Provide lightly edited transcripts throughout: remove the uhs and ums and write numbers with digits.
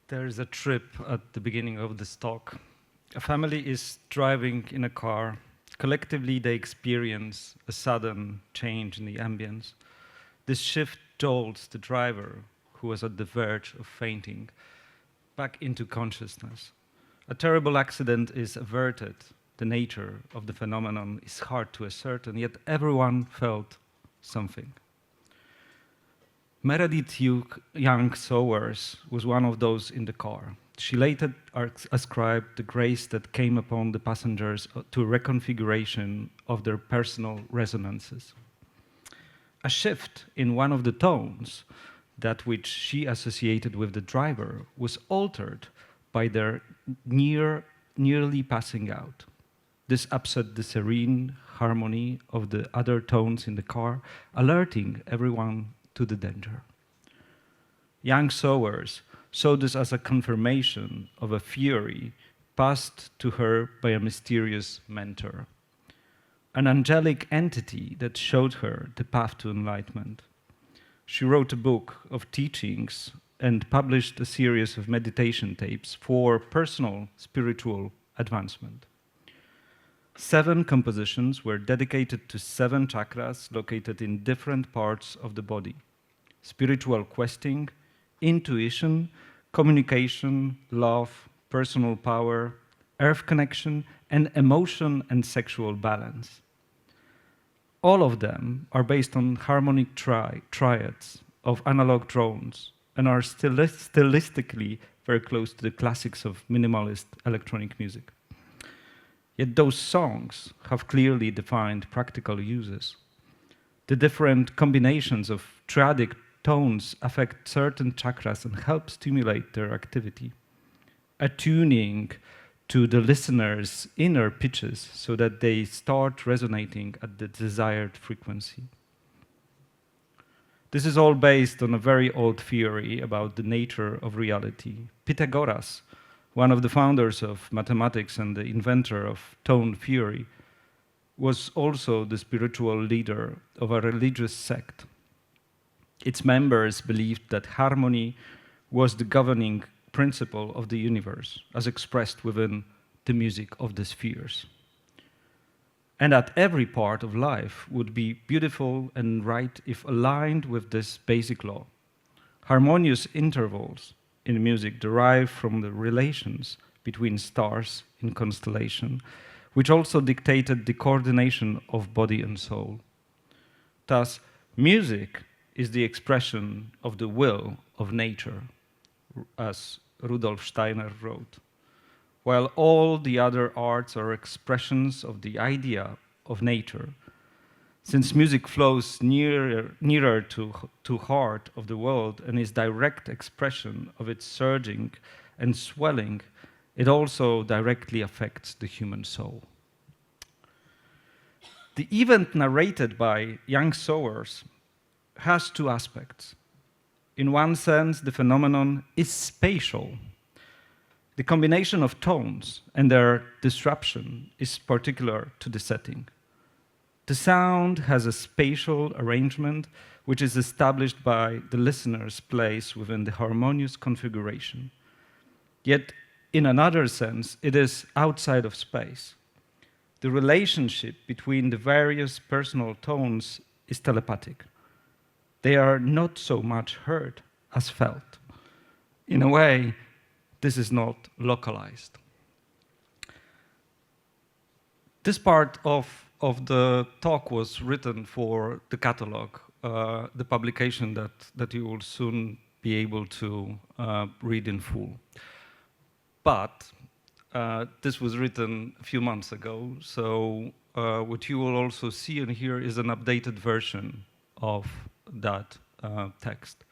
There is a trip at the beginning of this talk. A family is driving in a car. Collectively, they experience a sudden change in the ambience. This shift jolts the driver, who was at the verge of fainting, back into consciousness. A terrible accident is averted. The nature of the phenomenon is hard to ascertain, yet everyone felt something. Meredith Yang-Sawyers was one of those in the car. She later ascribed the grace that came upon the passengers to a reconfiguration of their personal resonances. A shift in one of the tones, that which she associated with the driver, was altered by their nearly passing out. This upset the serene harmony of the other tones in the car, alerting everyone to the danger. Yang-Sawyers saw this as a confirmation of a fury passed to her by a mysterious mentor, an angelic entity that showed her the path to enlightenment. She wrote a book of teachings and published a series of meditation tapes for personal spiritual advancement. 7 compositions were dedicated to 7 chakras located in different parts of the body: spiritual questing, intuition, communication, love, personal power, earth connection, and emotion and sexual balance. All of them are based on harmonic triads of analog drones and are stylistically very close to the classics of minimalist electronic music. Yet those songs have clearly defined practical uses. The different combinations of triadic tones affect certain chakras and help stimulate their activity, attuning to the listener's inner pitches so that they start resonating at the desired frequency. This is all based on a very old theory about the nature of reality. Pythagoras, one of the founders of mathematics and the inventor of tone theory, was also the spiritual leader of a religious sect. Its members believed that harmony was the governing principle of the universe, as expressed within the music of the spheres. And that every part of life would be beautiful and right if aligned with this basic law. Harmonious intervals in music derive from the relations between stars in constellation, which also dictated the coordination of body and soul. Thus, music is the expression of the will of nature, as Rudolf Steiner wrote, while all the other arts are expressions of the idea of nature. Since music flows nearer to heart of the world and is direct expression of its surging and swelling, it also directly affects the human soul. The event narrated by Yang-Sawyers has 2 aspects. In one sense, the phenomenon is spatial. The combination of tones and their disruption is particular to the setting. The sound has a spatial arrangement which is established by the listener's place within the harmonious configuration. Yet, in another sense, it is outside of space. The relationship between the various personal tones is telepathic. They are not so much heard as felt. In a way, this is not localized. This part of the talk was written for the catalog, the publication that you will soon be able to read in full. But this was written a few months ago, so what you will also see and hear is an updated version of that text,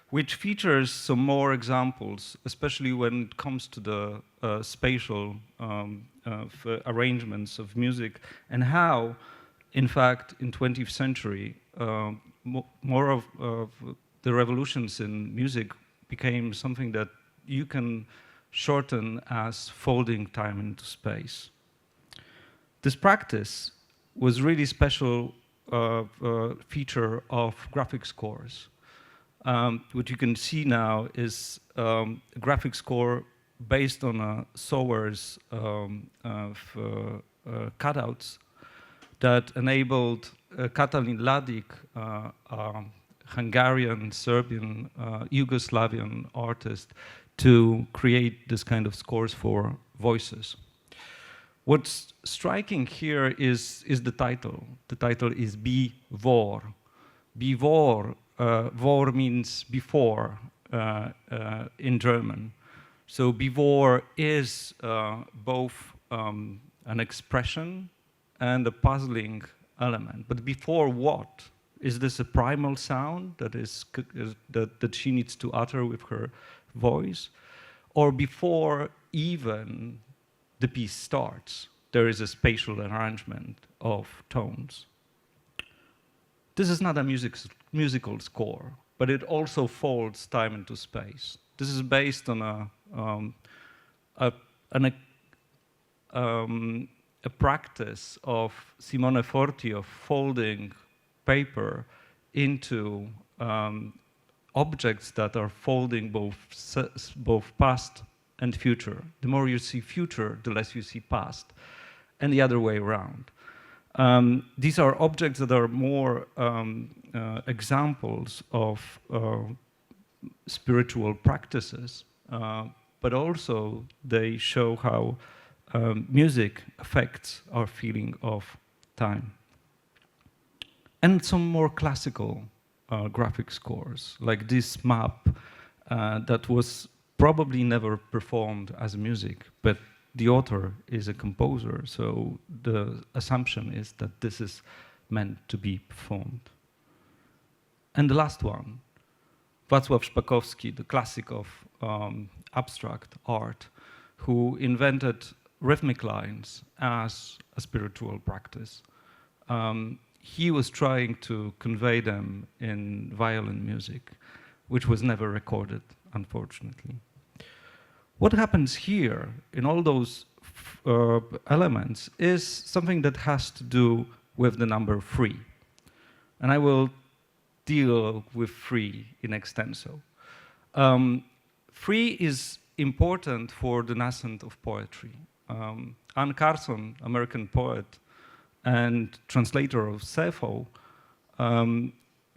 which features some more examples, especially when it comes to the spatial arrangements of music and how, in fact, in 20th century, more of the revolutions in music became something that you can shorten as folding time into space. This practice was really special feature of graphic scores. What you can see now is a graphic score based on Sauer's cutouts that enabled Katalin Ladik, a Hungarian, Serbian, Yugoslavian artist, to create this kind of scores for voices. What's striking here is the title. The title is Be Vor. Be Vor. Vor means before in German. So before is both an expression and a puzzling element. But before what? Is this a primal sound that she needs to utter with her voice? Or before even the piece starts, there is a spatial arrangement of tones? This is not a musical score, but it also folds time into space. This is based on a practice of Simone Forti of folding paper into objects that are folding both past and future. The more you see future, the less you see past, and the other way around. These are objects that are more examples of spiritual practices, but also they show how music affects our feeling of time. And some more classical graphic scores, like this map that was probably never performed as music, but the author is a composer, so the assumption is that this is meant to be performed. And the last one, Wacław Szpakowski, the classic of abstract art, who invented rhythmic lines as a spiritual practice. He was trying to convey them in violin music, which was never recorded, unfortunately. What happens here in all those elements is something that has to do with the number 3. And I will deal with 3 in extenso. 3 is important for the nascent of poetry. Anne Carson, American poet and translator of Sappho,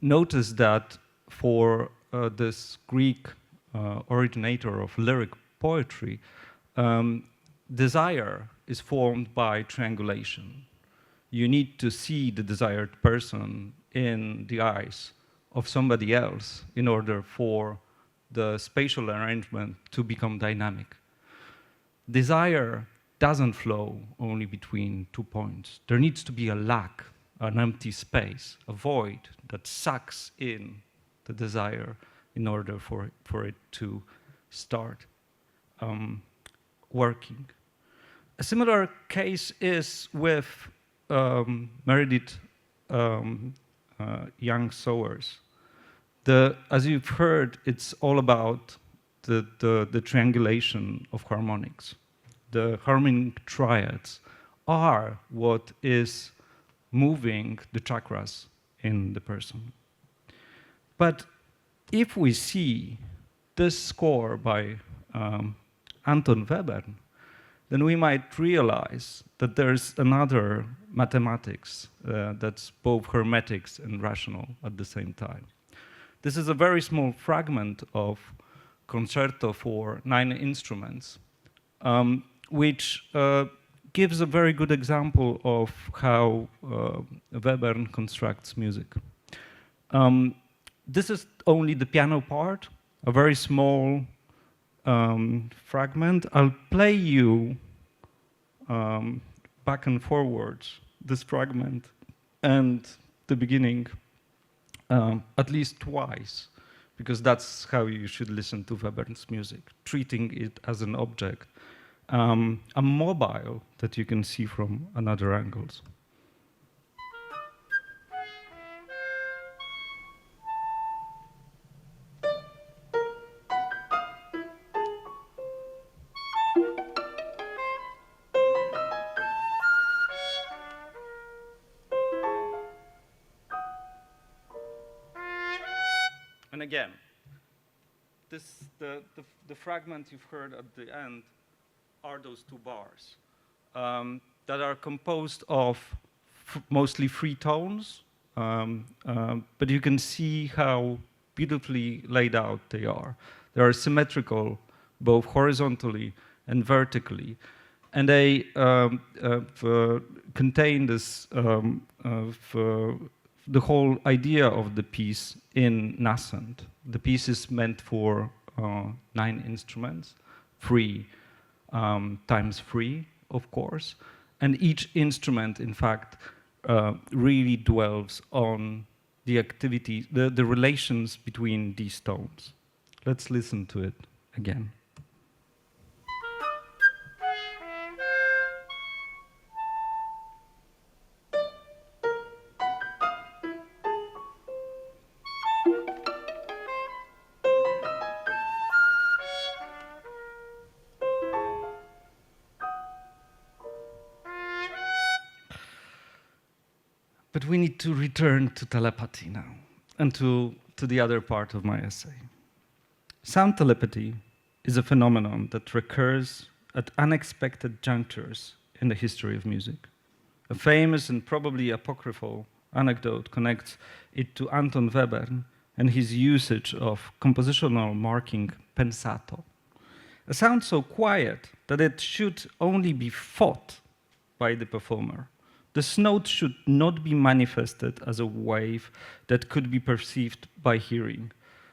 noticed that for this Greek originator of lyric poetry, desire is formed by triangulation. You need to see the desired person in the eyes of somebody else in order for the spatial arrangement to become dynamic. Desire doesn't flow only between 2 points. There needs to be a lack, an empty space, a void that sucks in the desire in order for it to start working. A similar case is with Meredith Young-Sauer's. As you've heard, it's all about the triangulation of harmonics. The harmonic triads are what is moving the chakras in the person. But if we see this score by Anton Webern, then we might realize that there's another mathematics that's both hermetics and rational at the same time. This is a very small fragment of concerto for 9 instruments, which gives a very good example of how Webern constructs music. This is only the piano part, a very small fragment. I'll play you back and forwards this fragment and the beginning at least twice, because that's how you should listen to Webern's music, treating it as an object, a mobile that you can see from another angles. And again. the fragment you've heard at the end are those two bars that are composed of mostly free tones, but you can see how beautifully laid out they are. They are symmetrical, both horizontally and vertically, and they contain this the whole idea of the piece in nascent. The piece is meant for 9 instruments, free times free, of course, and each instrument, in fact, really dwells on the activity, the relations between these tones. Let's listen to it again. But we need to return to telepathy now, and to the other part of my essay. Sound telepathy is a phenomenon that recurs at unexpected junctures in the history of music. A famous and probably apocryphal anecdote connects it to Anton Webern and his usage of compositional marking pensato. A sound so quiet that it should only be fought by the performer. This note should not be manifested as a wave that could be perceived by hearing,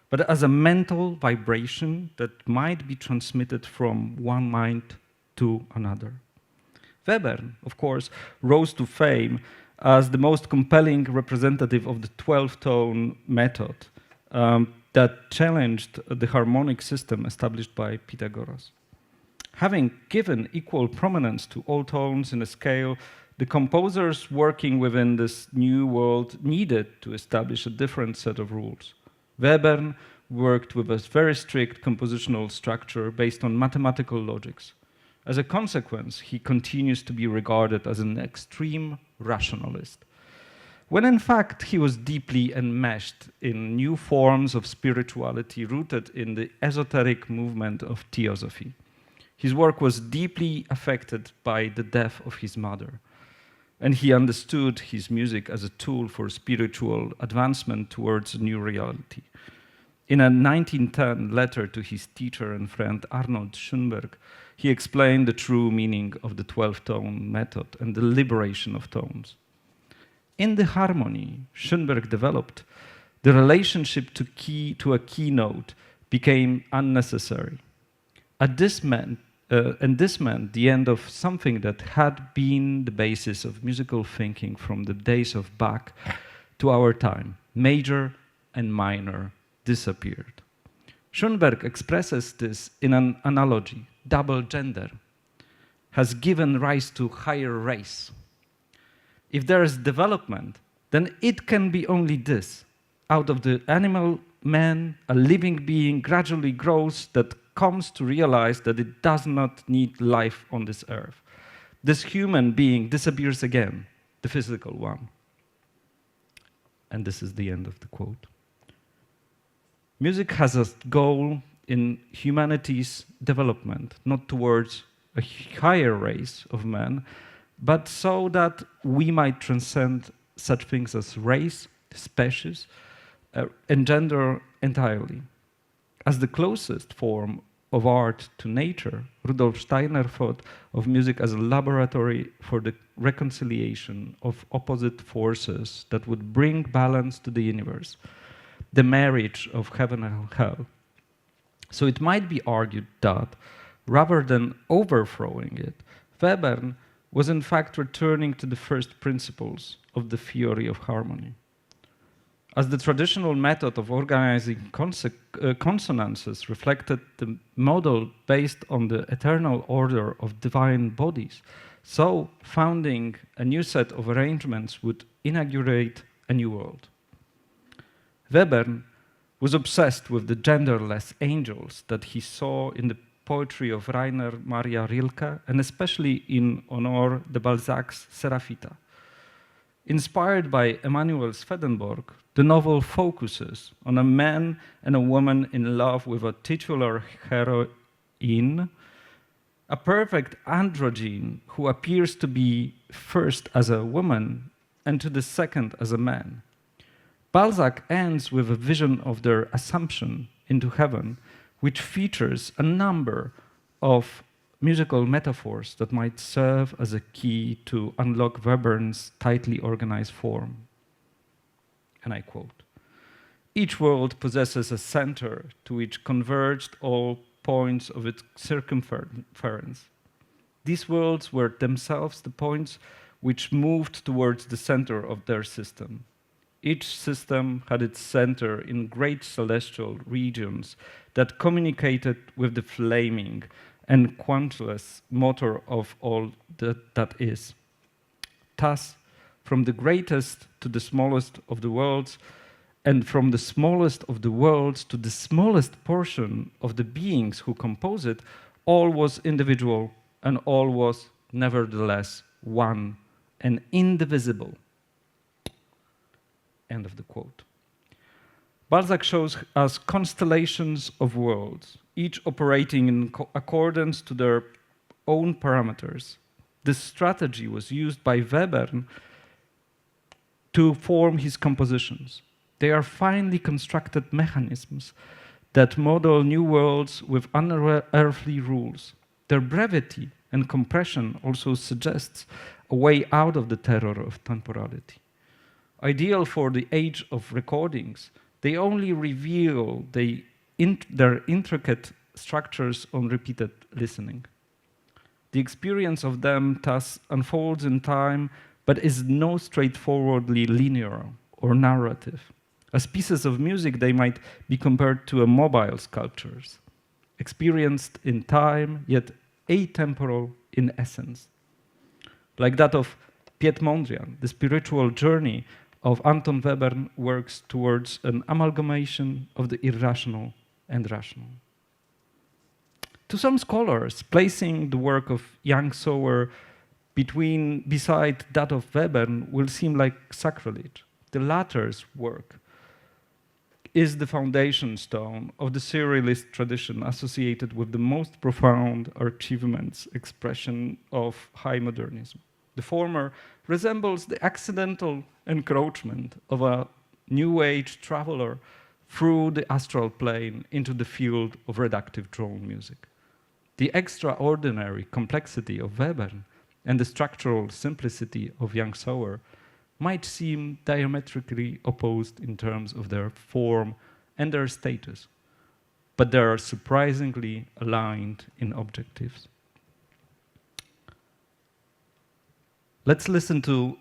but as a mental vibration that might be transmitted from one mind to another. Webern, of course, rose to fame as the most compelling representative of the 12-tone method that challenged the harmonic system established by Pythagoras. Having given equal prominence to all tones in a scale, the composers working within this new world needed to establish a different set of rules. Webern worked with a very strict compositional structure based on mathematical logics. As a consequence, he continues to be regarded as an extreme rationalist, when in fact he was deeply enmeshed in new forms of spirituality rooted in the esoteric movement of theosophy. His work was deeply affected by the death of his mother, and he understood his music as a tool for spiritual advancement towards a new reality. In a 1910 letter to his teacher and friend Arnold Schoenberg, he explained the true meaning of the 12-tone method and the liberation of tones. In the harmony Schoenberg developed, the relationship to a key note became unnecessary. This meant the end of something that had been the basis of musical thinking from the days of Bach to our time. Major and minor disappeared. Schoenberg expresses this in an analogy. Double gender has given rise to higher race. If there is development, then it can be only this. Out of the animal man, a living being gradually grows that comes to realize that it does not need life on this earth. This human being disappears again, the physical one. And this is the end of the quote. Music has a goal in humanity's development, not towards a higher race of men, but so that we might transcend such things as race, species, and gender entirely. As the closest form of art to nature, Rudolf Steiner thought of music as a laboratory for the reconciliation of opposite forces that would bring balance to the universe, the marriage of heaven and hell. So it might be argued that, rather than overthrowing it, Webern was in fact returning to the first principles of the theory of harmony. As the traditional method of organizing consonances reflected the model based on the eternal order of divine bodies, so founding a new set of arrangements would inaugurate a new world. Webern was obsessed with the genderless angels that he saw in the poetry of Rainer Maria Rilke, and especially in Honoré de Balzac's Seraphita. Inspired by Emanuel Swedenborg, the novel focuses on a man and a woman in love with a titular heroine, a perfect androgyne who appears to be first as a woman and to the second as a man. Balzac ends with a vision of their assumption into heaven, which features a number of musical metaphors that might serve as a key to unlock Webern's tightly organized form. And I quote, "Each world possesses a center to which converged all points of its circumference. These worlds were themselves the points which moved towards the center of their system. Each system had its center in great celestial regions that communicated with the flaming and quantless motor of all that is. Thus, from the greatest to the smallest of the worlds, and from the smallest of the worlds to the smallest portion of the beings who compose it, all was individual and all was nevertheless one and indivisible." End of the quote. Balzac shows us constellations of worlds, each operating in accordance to their own parameters. This strategy was used by Webern to form his compositions. They are finely constructed mechanisms that model new worlds with unearthly rules. Their brevity and compression also suggests a way out of the terror of temporality. Ideal for the age of recordings, they only reveal their intricate structures on repeated listening. The experience of them thus unfolds in time, but is no straightforwardly linear or narrative. As pieces of music, they might be compared to mobile sculptures, experienced in time, yet atemporal in essence. Like that of Piet Mondrian, the spiritual journey of Anton Webern works towards an amalgamation of the irrational and rational. To some scholars, placing the work of Yang-Saoer beside that of Webern will seem like sacrilege. The latter's work is the foundation stone of the serialist tradition associated with the most profound achievements expression of high modernism. The former resembles the accidental encroachment of a New Age traveler through the astral plane into the field of reductive drone music. The extraordinary complexity of Webern and the structural simplicity of Yang-Saoer might seem diametrically opposed in terms of their form and their status, but they are surprisingly aligned in objectives. Let's listen to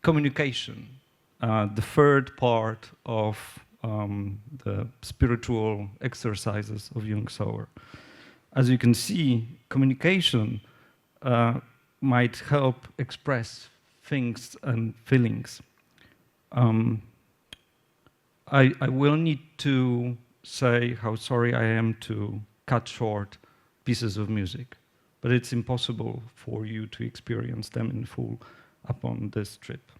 Communication, the third part of the spiritual exercises of Yang-Saoer. As you can see, communication might help express things and feelings. I will need to say how sorry I am to cut short pieces of music, but it's impossible for you to experience them in full upon this trip.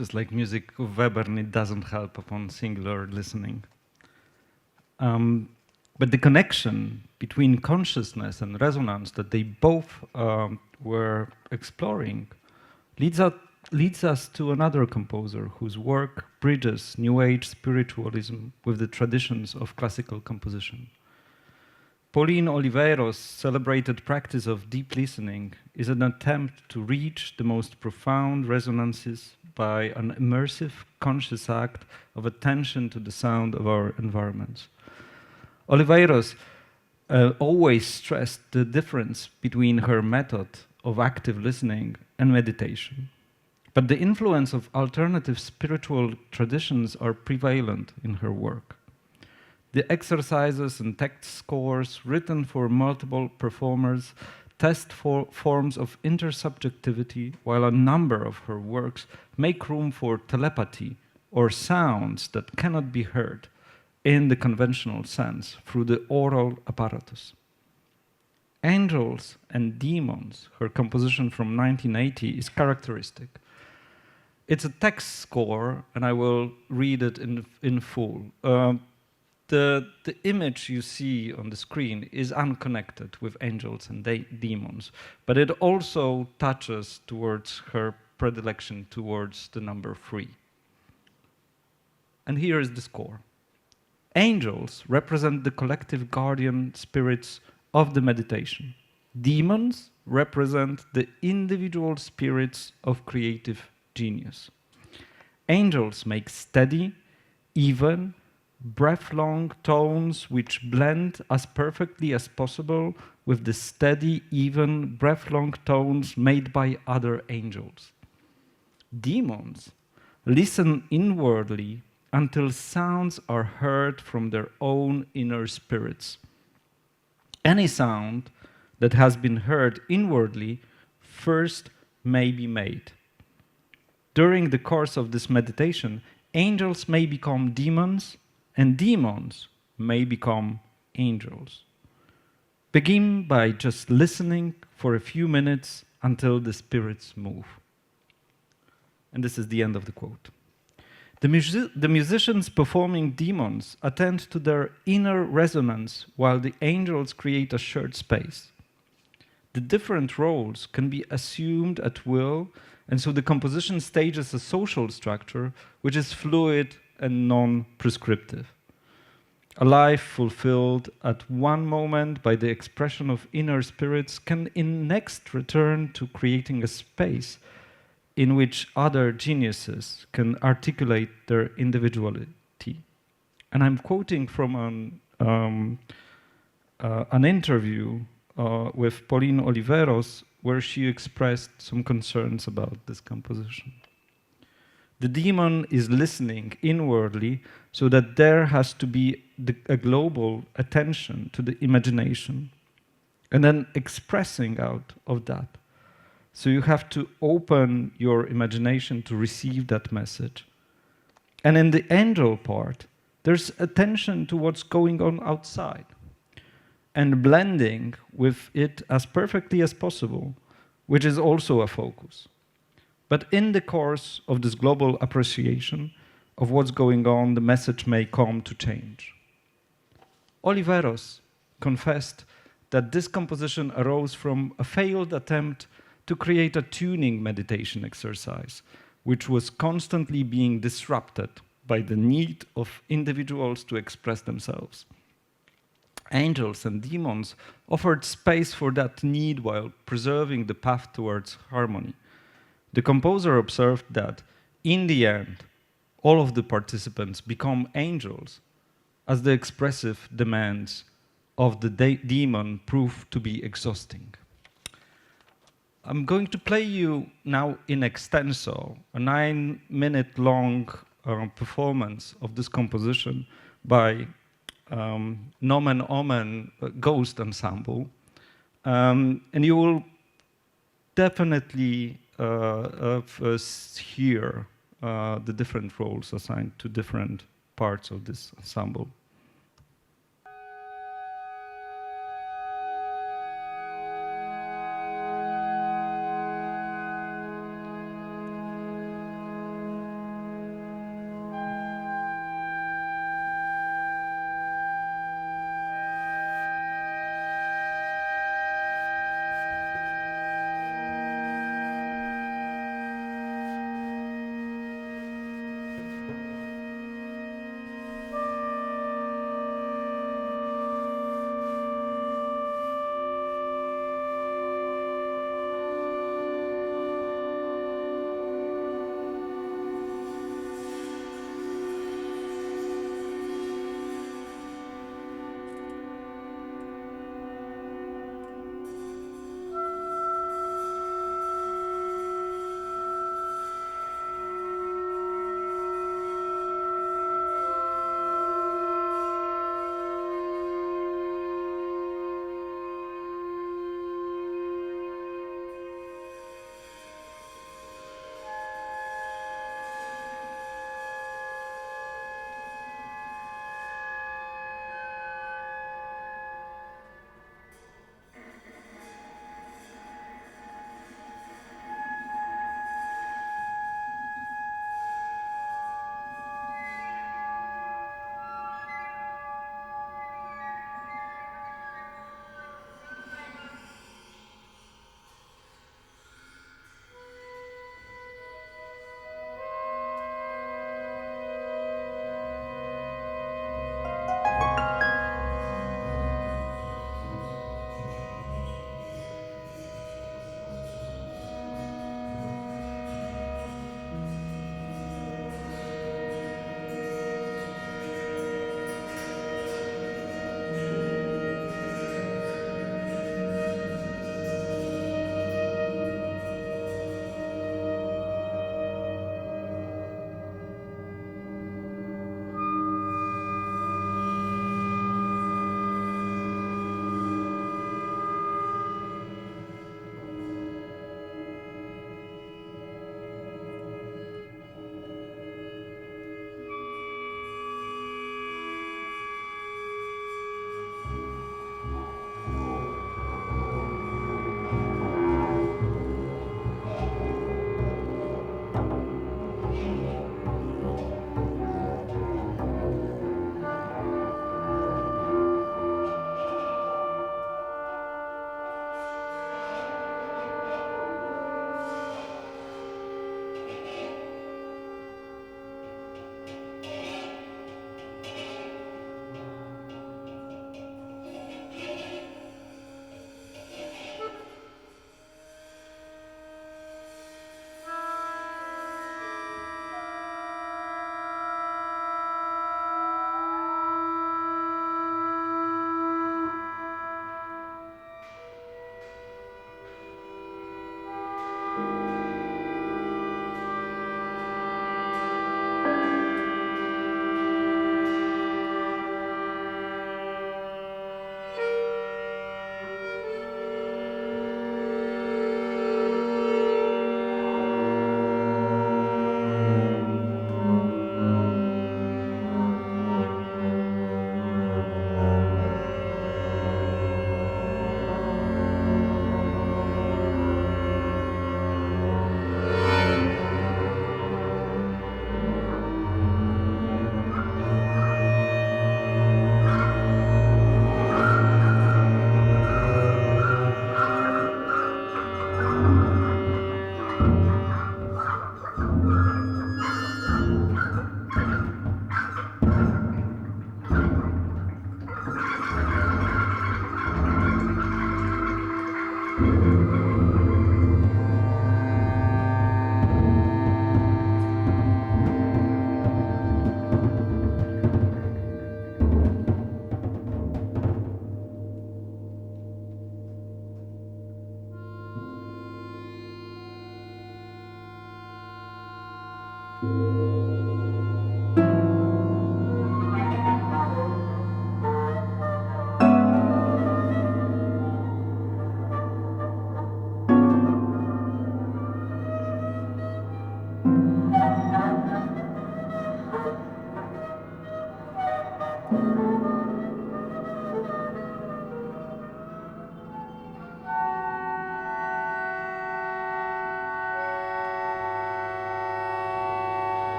just like music of Webern, it doesn't help upon singular listening. But the connection between consciousness and resonance that they both were exploring leads us to another composer whose work bridges New Age spiritualism with the traditions of classical composition. Pauline Oliveros' celebrated practice of deep listening is an attempt to reach the most profound resonances by an immersive, conscious act of attention to the sound of our environments. Oliveros always stressed the difference between her method of active listening and meditation. But the influence of alternative spiritual traditions are prevalent in her work. The exercises and text scores written for multiple performers test for forms of intersubjectivity, while a number of her works make room for telepathy or sounds that cannot be heard in the conventional sense through the oral apparatus. Angels and Demons, her composition from 1980, is characteristic. It's a text score, and I will read it in full. The image you see on the screen is unconnected with angels and demons, but it also touches towards her predilection towards the number 3. And here is the score. Angels represent the collective guardian spirits of the meditation. Demons represent the individual spirits of creative genius. Angels make steady, even, breath-long tones which blend as perfectly as possible with the steady, even, breath-long tones made by other angels. Demons listen inwardly until sounds are heard from their own inner spirits. Any sound that has been heard inwardly first may be made. During the course of this meditation, angels may become demons, and demons may become angels. Begin by just listening for a few minutes until the spirits move. And this is the end of the quote. The musicians performing demons attend to their inner resonance while the angels create a shared space. The different roles can be assumed at will, and so the composition stages a social structure which is fluid and non-prescriptive. A life fulfilled at one moment by the expression of inner spirits can in next return to creating a space in which other geniuses can articulate their individuality. And I'm quoting from an interview with Pauline Oliveros, where she expressed some concerns about this composition. The demon is listening inwardly so that there has to be a global attention to the imagination and then expressing out of that. So you have to open your imagination to receive that message. And in the angel part, there's attention to what's going on outside and blending with it as perfectly as possible, which is also a focus. But in the course of this global appreciation of what's going on, the message may come to change. Oliveros confessed that this composition arose from a failed attempt to create a tuning meditation exercise, which was constantly being disrupted by the need of individuals to express themselves. Angels and demons offered space for that need while preserving the path towards harmony. The composer observed that, in the end, all of the participants become angels, as the expressive demands of the demon prove to be exhausting. I'm going to play you now in extenso, a 9-minute long performance of this composition by Nomen Omen Ghost Ensemble. And you will definitely hear the different roles assigned to different parts of this ensemble.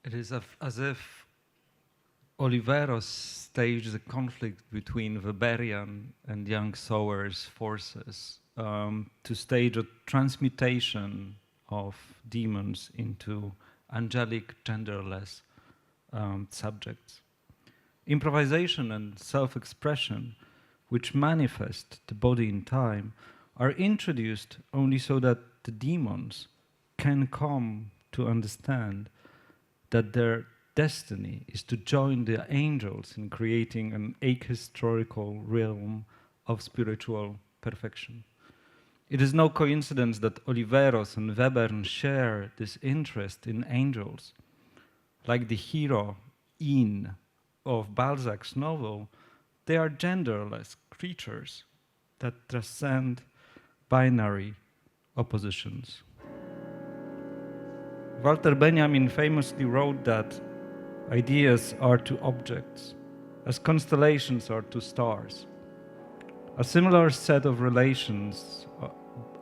It is as if Oliveiros staged a conflict between Weberian and 영-사우어스의 forces to stage a transmutation of demons into angelic, genderless subjects. Improvisation and self-expression, which manifest the body in time, are introduced only so that the demons can come to understand that their destiny is to join the angels in creating an ahistorical realm of spiritual perfection. It is no coincidence that Oliveiros and Webern share this interest in angels. Like the hero In of Balzac's novel, they are genderless creatures that transcend binary oppositions. Walter Benjamin famously wrote that ideas are to objects, as constellations are to stars. A similar set of relations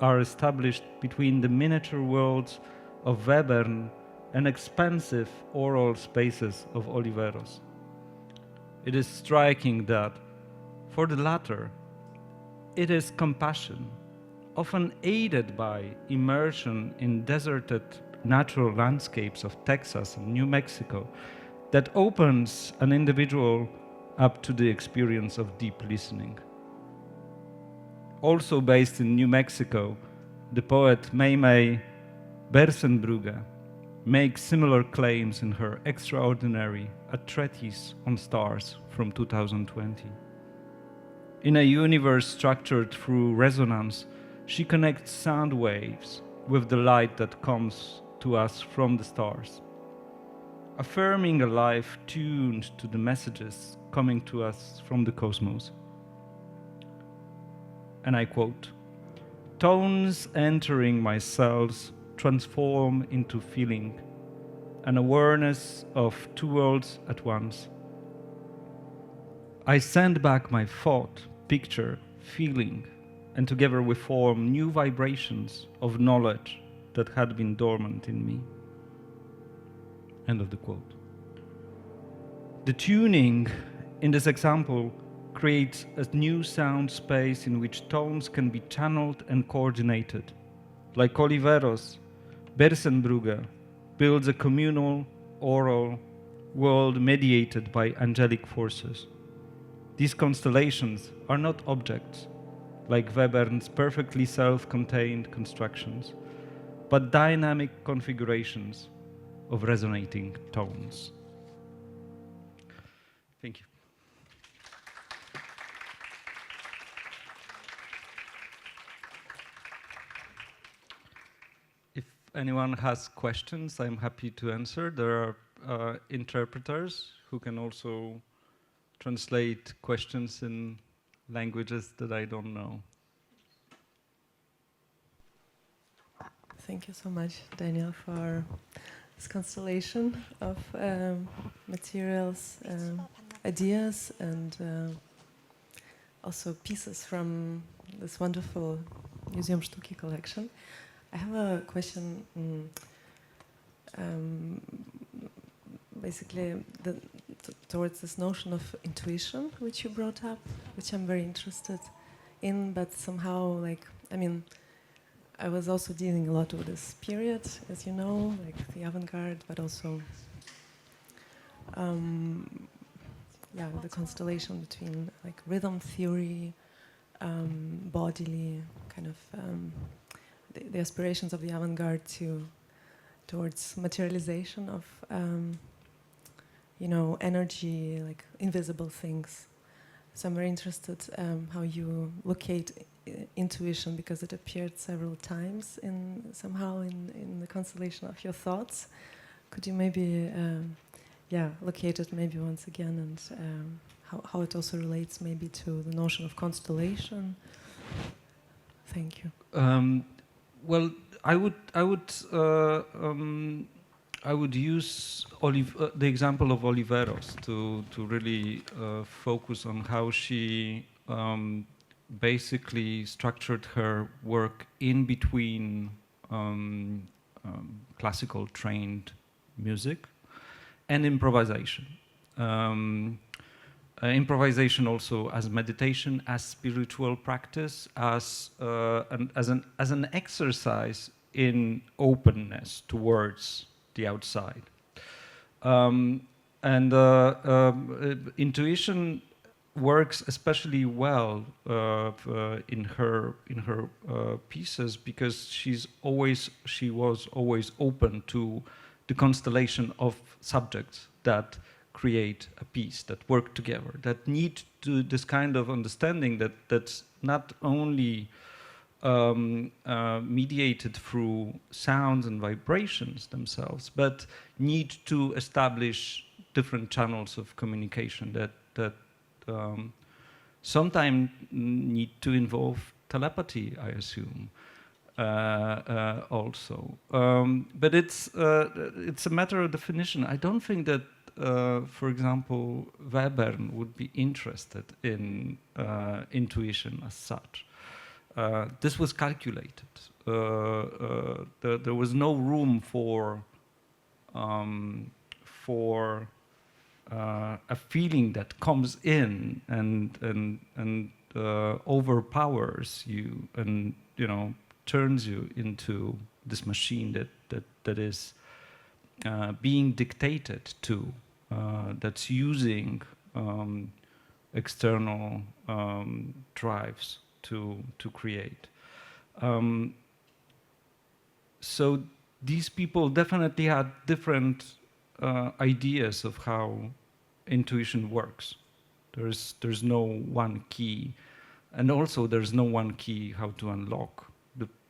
are established between the miniature worlds of Webern and expansive oral spaces of Oliveiros. It is striking that, for the latter, it is compassion, often aided by immersion in deserted natural landscapes of Texas and New Mexico, that opens an individual up to the experience of deep listening. Also based in New Mexico, the poet Meimei Berensenbrugge makes similar claims in her extraordinary A Treatise on Stars from 2020. In a universe structured through resonance, she connects sound waves with the light that comes to us from the stars, affirming a life tuned to the messages coming to us from the cosmos. And I quote, "Tones entering my cells transform into feeling, an awareness of two worlds at once. I send back my thought, picture, feeling, and together we form new vibrations of knowledge that had been dormant in me." End of the quote. The tuning in this example creates a new sound space in which tones can be channeled and coordinated. Like Oliveiros, Berensenbrugge builds a communal, oral world mediated by angelic forces. These constellations are not objects, like Webern's perfectly self-contained constructions, but dynamic configurations of resonating tones. Thank you. If anyone has questions, I'm happy to answer. There are interpreters who can also translate questions in languages that I don't know. Thank you so much, Daniel, for this constellation of materials, ideas, and also pieces from this wonderful Museum Sztuki collection. I have a question, basically towards this notion of intuition, which you brought up, which I'm very interested in, but somehow, like, I mean, I was also dealing a lot with this period, as you know, like the avant-garde, but also, the constellation between like rhythm theory, bodily kind of the aspirations of the avant-garde towards materialization of energy, like invisible things. So I'm very interested how you locate intuition, because it appeared several times in the constellation of your thoughts. Could you maybe locate it maybe once again, and how it also relates maybe to the notion of constellation? Thank you. Well, I would use the example of Oliveiros to really focus on how she basically structured her work in between classical trained music and improvisation. Improvisation also as meditation, as spiritual practice, as an exercise in openness towards the outside. Intuition works especially well in her pieces because she was always open to the constellation of subjects that create a piece, that work together, that need to this kind of understanding that's not only mediated through sounds and vibrations themselves, but need to establish different channels of communication that sometimes need to involve telepathy, I assume, also. But it's a matter of definition. I don't think that, for example, Webern would be interested in intuition as such. This was calculated. There was no room for a feeling that comes in and overpowers you and turns you into this machine that is being dictated to, that's using external drives to create. So these people definitely had different ideas of how intuition works. There's no one key, and also there's no one key how to unlock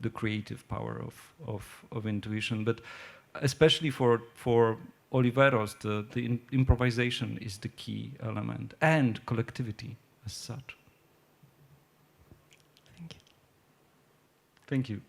the creative power of intuition. But especially for Oliveros, the improvisation is the key element, and collectivity as such. Thank you. Thank you.